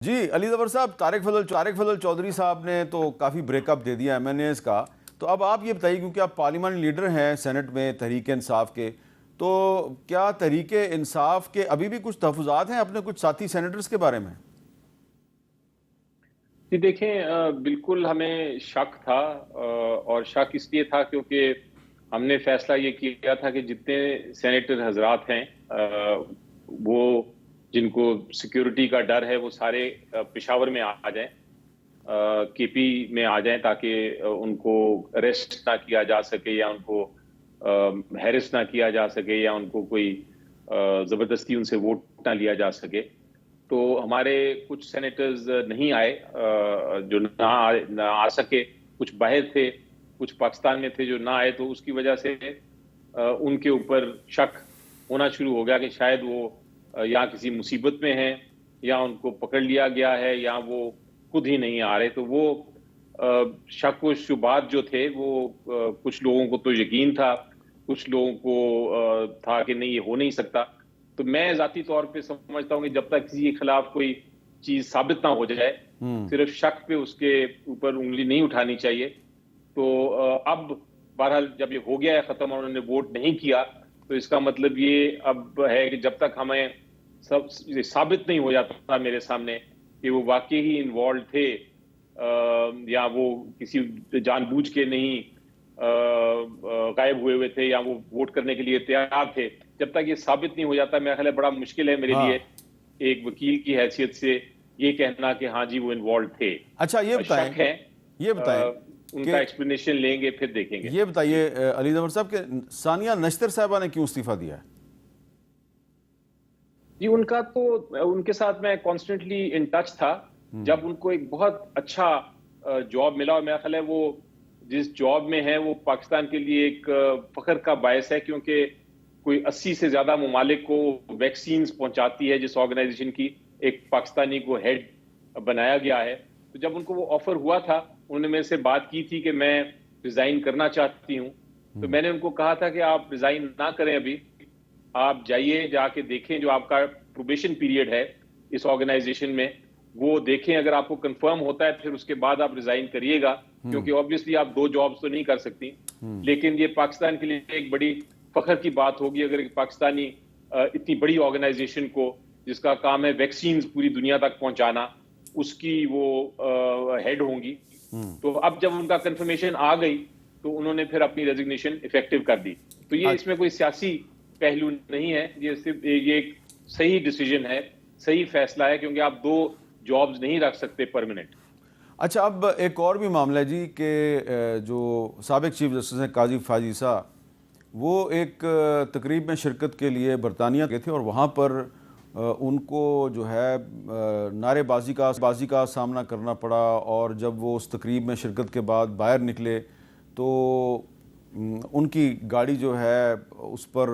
جی علی زفر صاحب، طارق فضل چودھری صاحب نے تو کافی بریک اپ دے دیا ایم این ایز کا. تو اب آپ یہ بتائیے، کیونکہ آپ پارلیمانی لیڈر ہیں سینٹ میں تحریک انصاف کے، تو کیا تحریک انصاف کے ابھی بھی کچھ تحفظات ہیں اپنے کچھ ساتھی سینیٹرز کے بارے میں؟ جی دیکھیں، بالکل ہمیں شک تھا، اور شک اس لیے تھا کیونکہ ہم نے فیصلہ یہ کیا تھا کہ جتنے سینیٹر حضرات ہیں وہ جن کو سیکیورٹی کا ڈر ہے وہ سارے پشاور میں آ جائیں، کے پی میں آ جائیں، تاکہ ان کو اریسٹ نہ کیا جا سکے یا ان کو ہیرس نہ کیا جا سکے یا ان کو کوئی زبردستی ان سے ووٹ نہ لیا جا سکے. تو ہمارے کچھ سینیٹرز نہیں آئے، جو نہ آ سکے. کچھ باہر تھے، کچھ پاکستان میں تھے جو نہ آئے، تو اس کی وجہ سے ان کے اوپر شک ہونا شروع ہو گیا کہ شاید وہ یا کسی مصیبت میں ہیں یا ان کو پکڑ لیا گیا ہے یا وہ خود ہی نہیں آ رہے. تو وہ شک و شبہات جو تھے وہ کچھ لوگوں کو تو یقین تھا، کچھ لوگوں کو تھا کہ نہیں یہ ہو نہیں سکتا. تو میں ذاتی طور پہ سمجھتا ہوں کہ جب تک کسی کے خلاف کوئی چیز ثابت نہ ہو جائے، صرف شک پہ اس کے اوپر انگلی نہیں اٹھانی چاہیے. تو اب بہرحال جب یہ ہو گیا ہے ختم اور انہوں نے ووٹ نہیں کیا، تو اس کا مطلب یہ اب ہے کہ جب تک ہمیں سب ثابت نہیں ہو جاتا میرے سامنے کہ وہ واقعی ہی انوالوڈ تھے یا وہ کسی جان بوجھ کے نہیں غائب ہوئے تھے یا وہ ووٹ کرنے کے لیے تیار تھے، جب تک یہ ثابت نہیں ہو جاتا میرا خیال ہے بڑا مشکل ہے میرے لیے ایک وکیل کی حیثیت سے یہ کہنا کہ ہاں جی وہ انوالوڈ تھے. اچھا یہ بتائیں ان کا ایکسپلینیشن لیں گے پھر دیکھیں گے. یہ بتائیے علی زفر صاحب کہ ثانیہ نشتر صاحبہ نے کیوں استعفیٰ دیا ہے؟ جی ان کا تو ان کے ساتھ میں کانسٹنٹلی ان ٹچ تھا. جب ان کو ایک بہت اچھا جاب ملا، اور میرا خیال ہے وہ جس جاب میں ہے وہ پاکستان کے لیے ایک فخر کا باعث ہے، کیونکہ کوئی 80 سے زیادہ ممالک کو ویکسینز پہنچاتی ہے جس آرگنائزیشن کی ایک پاکستانی کو ہیڈ بنایا گیا ہے. تو جب ان کو وہ آفر ہوا تھا، انہوں نے میرے سے بات کی تھی کہ میں ریزائن کرنا چاہتی ہوں. تو میں نے ان کو کہا تھا کہ آپ ریزائن نہ کریں، ابھی آپ جائیے، جا کے دیکھیں جو آپ کا پروبیشن پیریڈ ہے اس آرگنائزیشن میں وہ دیکھیں. اگر آپ کو کنفرم ہوتا ہے پھر اس کے بعد آپ ریزائن کریے گا، کیونکہ آبویسلی آپ 2 جابز تو نہیں کر سکتی. لیکن یہ پاکستان کے لیے ایک بڑی فخر کی بات ہوگی اگر ایک پاکستانی اتنی بڑی آرگنائزیشن کو جس کا کام ہے ویکسینز پوری دنیا تک پہنچانا، اس کی وہ ہیڈ ہوں گی. تو اب جب ان کا کنفرمیشن آ گئی تو انہوں نے پھر اپنی ریزگنیشن ایفیکٹو کر دی. تو یہ اس میں کوئی سیاسی پہلو نہیں ہے، یہ صرف یہ ایک صحیح ڈیسیجن ہے، صحیح فیصلہ ہے، کیونکہ آپ 2 جابز نہیں رکھ سکتے پرماننٹ. اچھا اب ایک اور بھی معاملہ ہے جی کہ جو سابق چیف جسٹس ہیں قاضی فائز عیسیٰ، وہ ایک تقریب میں شرکت کے لیے برطانیہ گئے تھے اور وہاں پر ان کو جو ہے نعرے بازی کا سامنا کرنا پڑا. اور جب وہ اس تقریب میں شرکت کے بعد باہر نکلے تو ان کی گاڑی جو ہے اس پر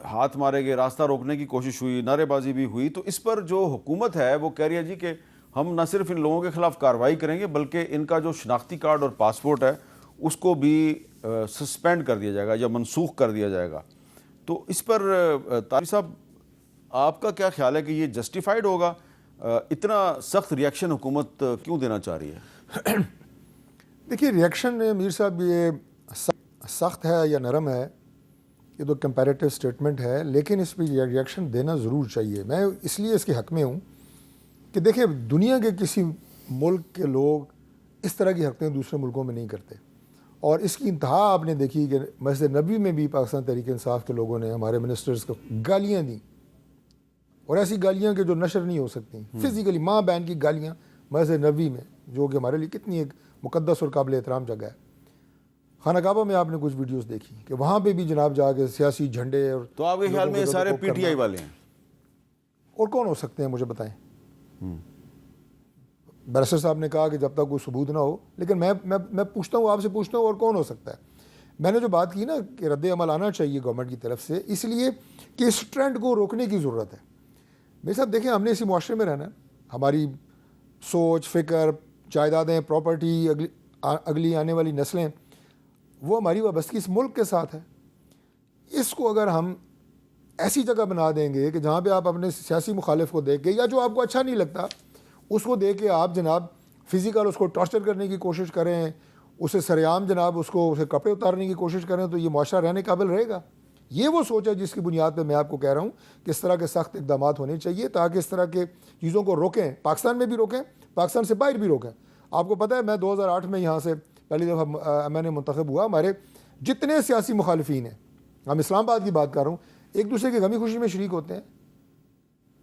ہاتھ مارے گئے، راستہ روکنے کی کوشش ہوئی، نعرے بازی بھی ہوئی. تو اس پر جو حکومت ہے وہ کہہ رہی ہے جی کہ ہم نہ صرف ان لوگوں کے خلاف کارروائی کریں گے بلکہ ان کا جو شناختی کارڈ اور پاسپورٹ ہے اس کو بھی سسپینڈ کر دیا جائے گا یا منسوخ کر دیا جائے گا. تو اس پر طارق صاحب آپ کا کیا خیال ہے کہ یہ جسٹیفائڈ ہوگا؟ اتنا سخت ریاکشن حکومت کیوں دینا چاہ رہی ہے؟ دیکھیے ریاکشن میر صاحب یہ سخت ہے یا نرم ہے یہ تو کمپیریٹیو سٹیٹمنٹ ہے، لیکن اس پہ ریاکشن دینا ضرور چاہیے. میں اس لیے اس کے حق میں ہوں کہ دیکھیں دنیا کے کسی ملک کے لوگ اس طرح کی حرکتیں دوسرے ملکوں میں نہیں کرتے. اور اس کی انتہا آپ نے دیکھی کہ مسجد نبوی میں بھی پاکستان تحریک انصاف کے لوگوں نے ہمارے منسٹرز کو گالیاں دیں، اور ایسی گالیاں کہ جو نشر نہیں ہو سکتی، فزیکلی ماں بہن کی گالیاں مسجد نبوی میں، جو کہ ہمارے لیے کتنی ایک مقدس اور قابل احترام جگہ ہے. خانہ کعبہ میں آپ نے کچھ ویڈیوز دیکھی کہ وہاں پہ بھی جناب جا کے سیاسی جھنڈے اور تو آپ کے خیال میں یہ سارے پی ٹی آئی والے ہیں؟ اور کون ہو سکتے ہیں مجھے بتائیں. بیرسٹر صاحب نے کہا کہ جب تک کوئی ثبوت نہ ہو، لیکن میں پوچھتا ہوں، آپ سے پوچھتا ہوں اور کون ہو سکتا ہے. میں نے جو بات کی نا کہ رد عمل آنا چاہیے گورنمنٹ کی طرف سے، اس لیے کہ اس ٹرینڈ کو روکنے کی ضرورت ہے. میرے صاحب دیکھیں ہم نے اسی معاشرے میں رہنا ہے، ہماری سوچ فکر جائیدادیں پراپرٹی اگلی آنے والی نسلیں وہ ہماری وابستگی اس ملک کے ساتھ ہے. اس کو اگر ہم ایسی جگہ بنا دیں گے کہ جہاں پہ آپ اپنے سیاسی مخالف کو دیکھ کے یا جو آپ کو اچھا نہیں لگتا اس کو دیکھ کے آپ جناب فزیکل اس کو ٹارچر کرنے کی کوشش کریں, اسے سریعام جناب اسے کپڑے اتارنے کی کوشش کریں, تو یہ معاشرہ رہنے قابل رہے گا؟ یہ وہ سوچ ہے جس کی بنیاد پہ میں آپ کو کہہ رہا ہوں کہ اس طرح کے سخت اقدامات ہونے چاہیے تاکہ اس طرح کے چیزوں کو روکیں, پاکستان میں بھی روکیں, پاکستان سے باہر بھی روکیں. آپ کو پتہ ہے میں 2008 میں یہاں سے پہلی دفعہ میں نے منتخب ہوا, ہمارے جتنے سیاسی مخالفین ہیں, ہم اسلام آباد کی بات کر رہا ہوں, ایک دوسرے کی غمی خوشی میں شریک ہوتے ہیں.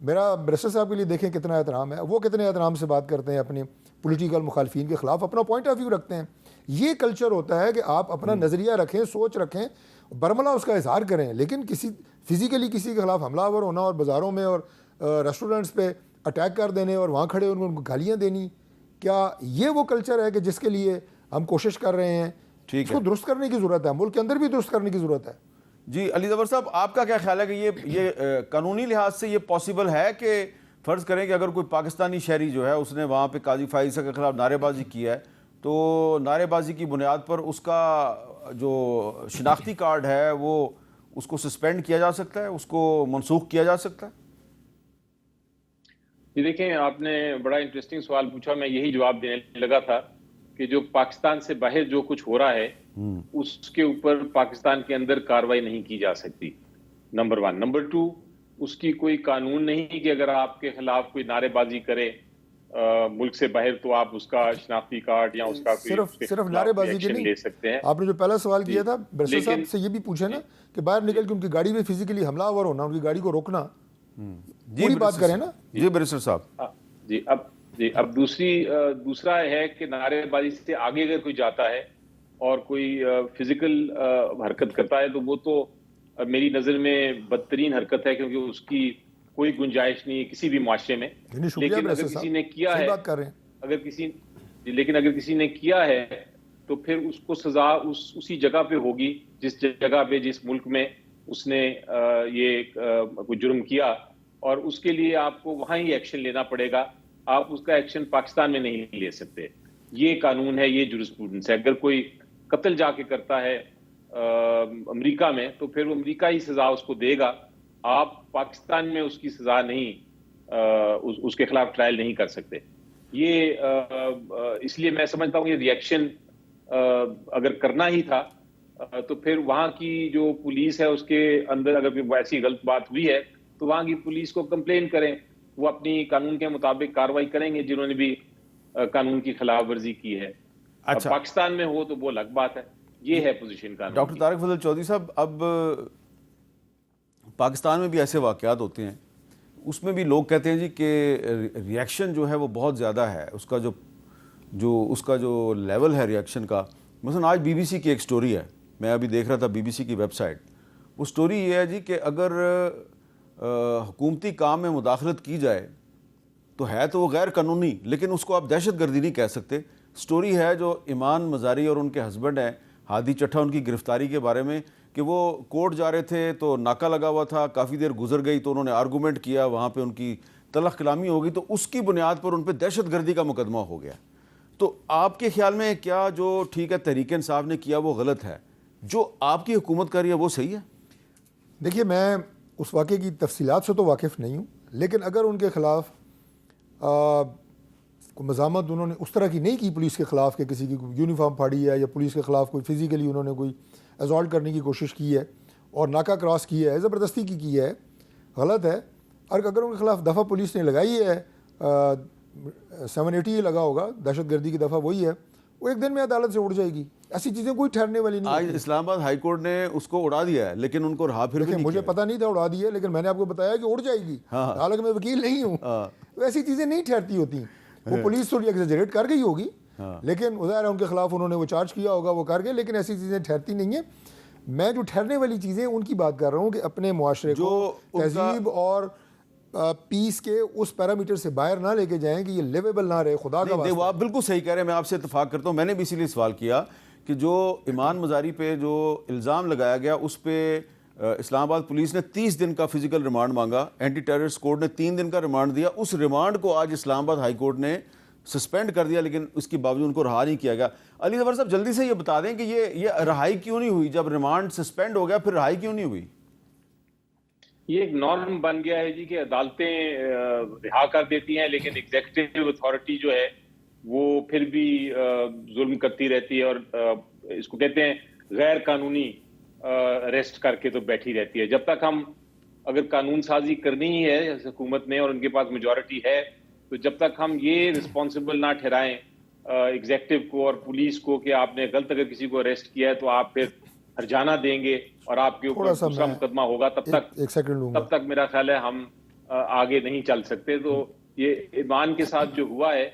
میرا برسٹر صاحب کے لیے دیکھیں کتنا احترام ہے, وہ کتنے احترام سے بات کرتے ہیں اپنے پولیٹیکل مخالفین کے خلاف, اپنا پوائنٹ آف ویو رکھتے ہیں. یہ کلچر ہوتا ہے کہ آپ اپنا نظریہ رکھیں, سوچ رکھیں, برملا اس کا اظہار کریں, لیکن کسی فزیکلی کسی کے خلاف حملہ آور ہونا اور بازاروں میں اور ریسٹورنٹس پہ اٹیک کر دینے اور وہاں کھڑے ان کو گالیاں دینی, کیا یہ وہ کلچر ہے کہ جس کے لیے ہم کوشش کر رہے ہیں؟ اس کو درست کرنے کی ضرورت ہے, ملک کے اندر بھی درست کرنے کی ضرورت ہے. جی علی زفر صاحب, آپ کا کیا خیال ہے کہ یہ قانونی لحاظ سے یہ پاسبل ہے کہ فرض کریں کہ اگر کوئی پاکستانی شہری جو ہے اس نے وہاں پہ قاضی فائزہ کے خلاف نعرے بازی کی ہے تو نعرے بازی کی بنیاد پر اس کا جو شناختی کارڈ ہے وہ اس کو سسپینڈ کیا جا سکتا ہے, اس کو منسوخ کیا جا سکتا ہے؟ یہ دیکھیں, آپ نے بڑا انٹرسٹنگ سوال پوچھا, میں یہی جواب دینے لگا تھا کہ جو پاکستان سے باہر جو کچھ ہو رہا ہے اس کے اوپر پاکستان کے اندر کارروائی نہیں کی جا سکتی, نمبر 1. نمبر 2, اس کی کوئی قانون نہیں کہ اگر آپ کے خلاف کوئی نعرے بازی کرے ملک سے باہر تو آپ اس کا شناختی کارڈ یا اس کا صرف نعرے بازی کے لے نہیں سکتے ہیں. آپ نے جو پہلا سوال کیا تھا برسٹر صاحب سے یہ بھی پوچھے نا کہ باہر نکل کے ان کی گاڑی میں فزیکلی حملہ آور ہونا, ان کی گاڑی کو روکنا, پوری بات کریں نا. جی برسٹر صاحب. اب دوسرا ہے کہ نعرے بازی سے آگے اگر کوئی جاتا ہے اور کوئی فزیکل حرکت کرتا ہے تو وہ تو میری نظر میں بدترین حرکت ہے, کیونکہ اس کی کوئی گنجائش نہیں کسی بھی معاشرے میں. لیکن اگر کسی نے کیا ہے اگر کسی نے کیا ہے تو پھر اس کو سزا اسی جگہ پہ ہوگی جس جگہ پہ جس ملک میں اس نے یہ کوئی جرم کیا, اور اس کے لیے آپ کو وہاں ہی ایکشن لینا پڑے گا. آپ اس کا ایکشن پاکستان میں نہیں لے سکتے. یہ قانون ہے, یہ جورسپروڈنس ہے. اگر کوئی قتل جا کے کرتا ہے امریکہ میں تو پھر وہ امریکہ ہی سزا اس کو دے گا. آپ پاکستان میں اس کی سزا نہیں اس کے خلاف ٹرائل نہیں کر سکتے. یہ اس لیے میں سمجھتا ہوں یہ ریئیکشن اگر کرنا ہی تھا تو پھر وہاں کی جو پولیس ہے اس کے اندر اگر کوئی ایسی غلط بات ہوئی ہے تو وہاں کی پولیس کو کمپلین کریں, وہ اپنی قانون کے مطابق کارروائی کریں گے جنہوں نے بھی قانون کی خلاف ورزی کی ہے. اچھا, پاکستان میں ہو تو وہ الگ بات ہے. یہ ہے پوزیشن کا. ڈاکٹر طارق فضل چودھری صاحب, اب پاکستان میں بھی ایسے واقعات ہوتے ہیں, اس میں بھی لوگ کہتے ہیں جی کہ ریئیکشن جو ہے وہ بہت زیادہ ہے, اس کا جو لیول ہے ریئیکشن کا. مثلا آج بی بی سی کی ایک سٹوری ہے, میں ابھی دیکھ رہا تھا بی بی سی کی ویب سائٹ, وہ سٹوری یہ ہے جی کہ اگر حکومتی کام میں مداخلت کی جائے تو ہے تو وہ غیر قانونی, لیکن اس کو آپ دہشت گردی نہیں کہہ سکتے. سٹوری ہے جو ایمان مزاری اور ان کے ہسبینڈ ہیں ہادی چٹھا, ان کی گرفتاری کے بارے میں کہ وہ کورٹ جا رہے تھے تو ناکہ لگا ہوا تھا, کافی دیر گزر گئی تو انہوں نے آرگومنٹ کیا, وہاں پہ ان کی تلخ کلامی ہو گئی, تو اس کی بنیاد پر ان پہ دہشت گردی کا مقدمہ ہو گیا. تو آپ کے خیال میں کیا جو ٹھیک ہے تحریک انصاف نے کیا وہ غلط ہے, جو آپ کی حکومت کر رہی ہے وہ صحیح ہے؟ دیکھیے, میں اس واقعے کی تفصیلات سے تو واقف نہیں ہوں, لیکن اگر ان کے خلاف کوئی مزاحمت انہوں نے اس طرح کی نہیں کی پولیس کے خلاف کہ کسی کی یونیفارم پھاڑی ہے یا پولیس کے خلاف کوئی فزیکلی انہوں نے کوئی ایزالٹ کرنے کی کوشش کی ہے اور ناکہ کراس کی ہے, زبردستی کی ہے, غلط ہے. اور اگر ان کے خلاف دفعہ پولیس نے لگائی ہے 780 لگا ہوگا, دہشت گردی کی دفعہ وہی ہے, وہ ایک دن میں عدالت سے اڑ جائے گی. ایسی چیزیں کوئی ٹھہرنے والی نہیں. آج اسلام آباد ہائی کورٹ نے اس کو اڑا دیا ہے, لیکن ان کو رہا پھر بھی نہیں. مجھے پتہ نہیں تھا اڑا دیا, لیکن میں نے آپ کو بتایا کہ اڑ جائے گی, حالانکہ میں وکیل نہیں ہوں. ایسی چیزیں نہیں ٹھہرتی ہوتی. وہ پولیس تھوڑی ایگزیجریٹ کر گئی ہوگی, لیکن ظاہر ہے ان کے خلاف انہوں نے وہ چارج کیا ہوگا, وہ کر گئے, لیکن ایسی چیزیں ٹھہرتی نہیں ہیں. میں جو ٹھہرنے والی چیزیں ان کی بات کر رہا ہوں کہ اپنے معاشرے کو تہذیب اور پیس کے اس پیرامیٹر سے باہر نہ لے کے جائیں کہ یہ لیویبل نہ رہے. خدا کا واسطہ, آپ بالکل صحیح کہہ رہے ہیں, میں آپ سے اتفاق کرتا ہوں. میں نے بھی اسی لیے سوال کیا کہ جو ایمان مزاری پہ جو الزام لگایا گیا اس پہ اسلام آباد پولیس نے 30 دن کا فزیکل ریمانڈ مانگا, اینٹی ٹیررسٹ کورٹ نے 3 دن کا ریمانڈ دیا. اس ریمانڈ کو آج اسلام آباد ہائی کورٹ نے سسپینڈ کر دیا, لیکن اس کے باوجود ان کو رہا نہیں کیا گیا. علی ظفر صاحب جلدی سے یہ بتا دیں کہ یہ رہائی کیوں نہیں ہوئی؟ جب ریمانڈ سسپینڈ ہو گیا پھر رہائی کیوں نہیں ہوئی؟ یہ ایک نارم بن گیا ہے جی کہ عدالتیں رہا کر دیتی ہیں، لیکن ایگزیکٹو اتھارٹی جو ہے وہ پھر بھی ظلم کرتی رہتی ہے، اور اس کو کہتے ہیں غیر قانونی اریسٹ کر کے تو بیٹھی رہتی ہے۔ جب تک ہم اگر قانون سازی کرنی ہی ہے حکومت نے اور ان کے پاس میجورٹی ہے، تو جب تک ہم یہ رسپانسبل نہ ٹھہرائیں ایگزیکٹو کو اور پولیس کو کہ آپ نے غلط اگر کسی کو اریسٹ کیا ہے تو آپ پھر ہرجانہ دیں گے اور آپ کے اوپر تھوڑا سا دوسرا میں مقدمہ ہوگا، ایک سیکنڈ لوں گا۔ تب تک میرا خیال ہے ہم آگے نہیں چل سکتے۔ تو یہ ایمان کے ساتھ جو ہوا ہے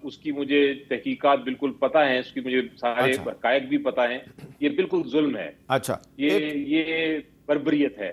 اس کی مجھے تحقیقات بالکل پتہ ہیں، اس کی مجھے سارے حقائق بھی پتہ ہیں، یہ بالکل ظلم ہے، اچھا یہ بربریت ہے۔